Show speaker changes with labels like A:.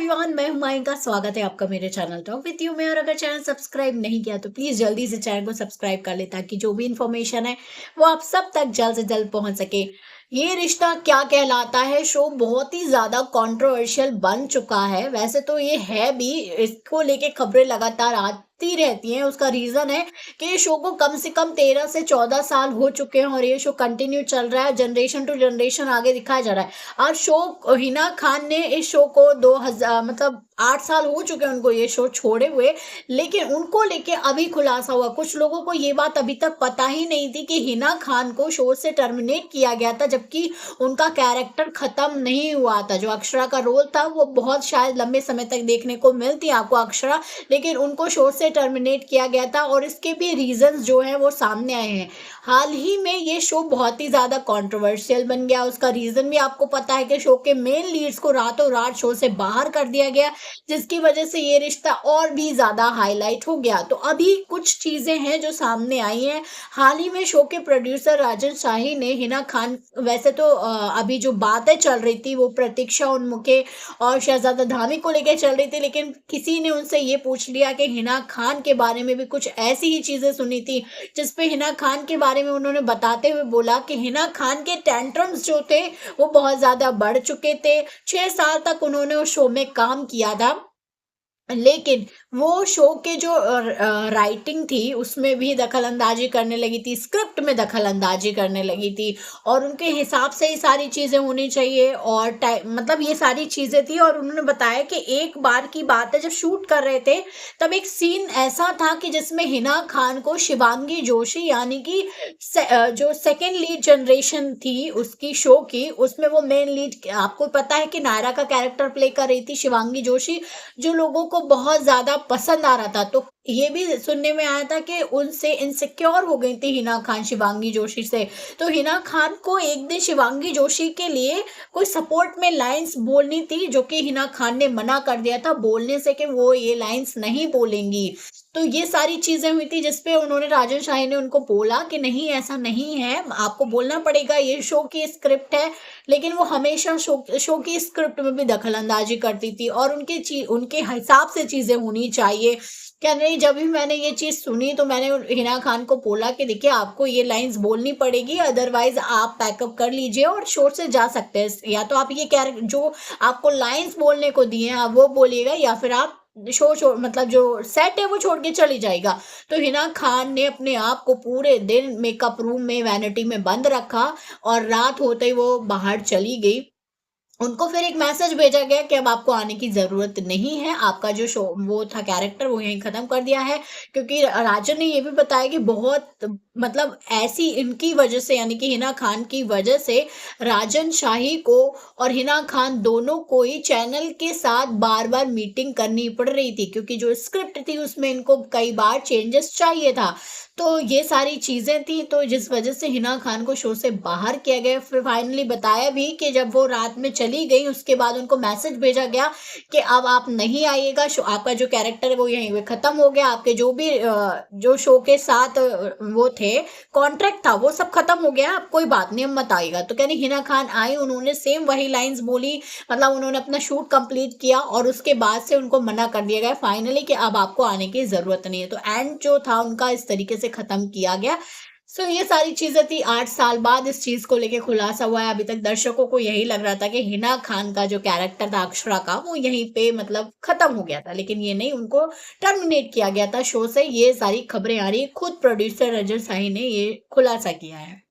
A: Everyone, मैं हुमायूं का स्वागत है आपका मेरे चैनल टॉक विद यू में। और अगर चैनल सब्सक्राइब नहीं किया तो प्लीज जल्दी से चैनल को सब्सक्राइब कर ले ताकि जो भी इंफॉर्मेशन है वो आप सब तक जल्द से जल्द पहुंच सके। ये रिश्ता क्या कहलाता है शो बहुत ही ज्यादा कंट्रोवर्शियल बन चुका है। वैसे तो ये है भी, इसको लेके खबरें लगातार आती रहती हैं। उसका रीजन है कि ये शो को कम से कम 13 से 14 साल हो चुके हैं और ये शो कंटिन्यू चल रहा है, जनरेशन टू जनरेशन आगे दिखाया जा रहा है। और शो हिना खान ने इस शो को 2000 मतलब 8 साल हो चुके हैं उनको ये शो छोड़े हुए, लेकिन उनको लेके अभी खुलासा हुआ। कुछ लोगों को ये बात अभी तक पता ही नहीं थी कि हिना खान को शो से टर्मिनेट किया गया था, जबकि उनका कैरेक्टर खत्म नहीं हुआ था। जो अक्षरा का रोल था वो बहुत शायद लंबे समय तक देखने को मिलती आपको अक्षरा, लेकिन उनको शो से टर्मिनेट किया गया था और इसके भी रीजंस जो है वो सामने आए हैं। हाल ही में ये शो बहुत ही ज्यादा कंट्रोवर्शियल बन गया। उसका रीजन भी आपको पता है कि शो के मेन लीड्स को रातों रात शो से बाहर कर दिया गया, जिसकी वजह से ये रिश्ता और भी ज्यादा हाईलाइट हो गया। तो अभी कुछ चीजें हैं जो सामने आई हैं। हाल ही में शो के प्रोड्यूसर राजन शाही ने हिना खान, वैसे तो अभी जो बातें चल रही थी वो प्रतीक्षा उनमुखे और शहजादा धामी को लेकर चल रही थी, लेकिन किसी ने उनसे ये पूछ लिया कि हिना खान के बारे में भी कुछ ऐसी ही चीजें सुनी थी, जिसपे हिना खान के बारे में उन्होंने बताते हुए बोला कि हिना खान के टेंट्रम्स जो थे वो बहुत ज्यादा बढ़ चुके थे। 6 साल तक उन्होंने उस शो में काम किया था, लेकिन वो शो के जो राइटिंग थी उसमें भी दखल अंदाजी करने लगी थी, स्क्रिप्ट में दखल अंदाजी करने लगी थी और उनके हिसाब से ही सारी चीज़ें होनी चाहिए और टाइम मतलब ये सारी चीज़ें थी। और उन्होंने बताया कि एक बार की बात है, जब शूट कर रहे थे तब एक सीन ऐसा था कि जिसमें हिना खान को शिवांगी जोशी यानी कि जो सेकेंड लीड जनरेशन थी उसकी शो की, उसमें वो मेन लीड, आपको पता है कि नायरा का कैरेक्टर प्ले कर रही थी शिवांगी जोशी, जो लोगों को बहुत ज्यादा पसंद आ रहा था। तो ये भी सुनने में आया था कि उनसे इनसिक्योर हो गई थी हिना खान शिवांगी जोशी से। तो हिना खान को एक दिन शिवांगी जोशी के लिए कोई सपोर्ट में लाइंस बोलनी थी, जो कि हिना खान ने मना कर दिया था बोलने से कि वो ये लाइंस नहीं बोलेंगी। तो ये सारी चीजें हुई थी जिसपे उन्होंने, राजन शाही ने उनको बोला कि नहीं ऐसा नहीं है, आपको बोलना पड़ेगा, ये शो की स्क्रिप्ट है। लेकिन वो हमेशा शो की स्क्रिप्ट में भी दखल अंदाजी करती थी और उनके हिसाब से चीजें होनी चाहिए। क्या नहीं, जब भी मैंने ये चीज सुनी तो मैंने हिना खान को बोला कि देखिए आपको ये लाइंस बोलनी पड़ेगी, अदरवाइज आप पैकअप कर लीजिए और शो से जा सकते हैं। या तो आप ये कैरेक्टर जो आपको लाइंस बोलने को दिए हैं आप वो बोलिएगा, या फिर आप शो छोड़ मतलब जो सेट है वो छोड़ के चली जाएगा। तो हिना खान ने अपने आप को पूरे दिन मेकअप रूम में वैनिटी में बंद रखा और रात होते ही वो बाहर चली गई। उनको फिर एक मैसेज भेजा गया कि अब आपको आने की जरूरत नहीं है, आपका जो शो वो था कैरेक्टर वो यहीं खत्म कर दिया है। क्योंकि राजन ने ये भी बताया कि बहुत मतलब ऐसी इनकी वजह से यानी कि हिना खान की वजह से राजन शाही को और हिना खान दोनों को ही चैनल के साथ बार बार मीटिंग करनी पड़ रही थी, क्योंकि जो स्क्रिप्ट थी उसमें इनको कई बार चेंजेस चाहिए था। तो ये सारी चीजें थी, तो जिस वजह से हिना खान को शो से बाहर किया गया। फिर फाइनली बताया भी कि जब वो रात में चली गई उसके बाद उनको मैसेज भेजा गया कि अब आप नहीं आइएगा, आपका जो कैरेक्टर है वो यहीं पे खत्म हो गया, आपके जो भी जो शो के साथ वो थे कॉन्ट्रैक्ट था वो सब खत्म हो गया, आप कोई बात नहीं, अब मत आइएगा। तो कहने हिना खान आई, उन्होंने सेम वही लाइंस बोली, मतलब उन्होंने अपना शूट कंप्लीट किया और उसके बाद से उनको मना कर दिया गया फाइनली कि अब आपको आने की जरूरत नहीं है। तो एंड जो था उनका इस तरीके से खत्म किया गया। सो ये सारी चीजें थी, 8 साल बाद इस चीज को लेके खुलासा हुआ है। अभी तक दर्शकों को यही लग रहा था कि हिना खान का जो कैरेक्टर था अक्षरा का वो यहीं पे मतलब खत्म हो गया था, लेकिन ये नहीं, उनको टर्मिनेट किया गया था शो से। ये सारी खबरें आ रही है, खुद प्रोड्यूसर रजत शाही ने ये खुलासा किया है।